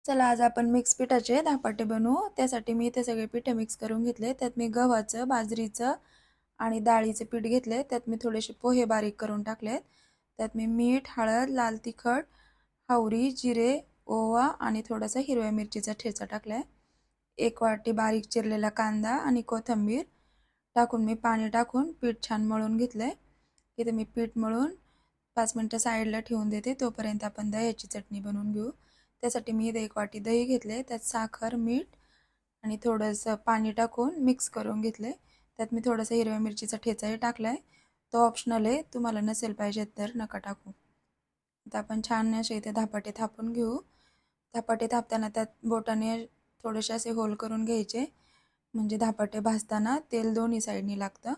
चला आज आपण मिक्स पिठाचे धपाटे बनवू। त्यासाठी मी इथे सगळे पिठे मिक्स करून घेतले। त्यात मी गव्हाचं, बाजरीचं आणि डाळीचे पीठ घेतले। त्यात मी थोडेसे पोहे बारीक करून टाकलेत। त्यात मी मीठ, हळद, लाल तिखट, हावरी, जिरे, ओवा आणि थोडासा हिरव्या मिरचीचा ठेचा टाकलाय। 1 वाटी बारीक चिरलेला कांदा आणि कोथिंबीर टाकून मी पाणी टाकून पीठ छान मळून घेतलंय। इथे मी पीठ मळून 5 मिनिटं साईडला ठेवून देते। तोपर्यंत आपण दह्याची चटणी बनवून घेऊ। त्यासाठी मी इथे 1 वाटी दही घेतले। त्यात साखर, मीठ आणि थोडंसं पाणी टाकून मिक्स करून घेतले। त्यात मी थोडासा हिरव्या मिरचीचा ठेचाही टाकलाय। तो ऑप्शनल आहे, तुम्हाला नसेल पाहिजे तर नका टाकू। आता आपण छान असे इथे धपाटे थापून घेऊ। धपाटे थापताना त्यात बोटाने थोडेसे असे होल करून घ्यायचे, म्हणजे धपाटे भाजताना तेल दोन्ही साईडनी लागतं।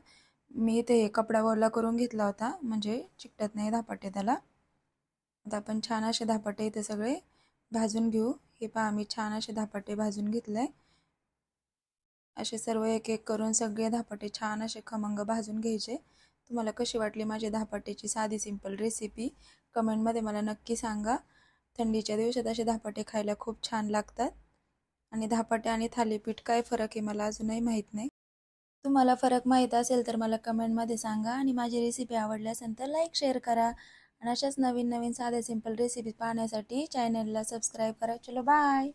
मी इथे कपडा ओला करून घेतला होता, म्हणजे चिकटत नाही धपाटे त्याला। आता आपण छान असे धपाटे इथे सगळे भाजून घेऊ। हे पहा मी छान असे धपाटे भाजून घेतले। असे सर्व एक एक करून सगळे धपाटे छान असे खमंग भाजून घ्यायचे। तुम्हाला कशी वाटली माझी धपाट्याची साधी सिंपल रेसिपी कमेंटमध्ये मला नक्की सांगा। थंडीच्या दिवसात असे धपाटे खायला खूप छान लागतात। आणि धपाटे आणि थालीपीठ काय फरक आहे मला अजूनही माहीत नाही। तुम्हाला फरक माहीत असेल तर मला कमेंटमध्ये सांगा। आणि माझी रेसिपी आवडली असेल तर लाईक शेअर करा। आणि अशाच नवीन नवीन साध्या सिंपल रेसिपी पाहण्यासाठी चॅनलला सबस्क्राईब करा। चलो बाय।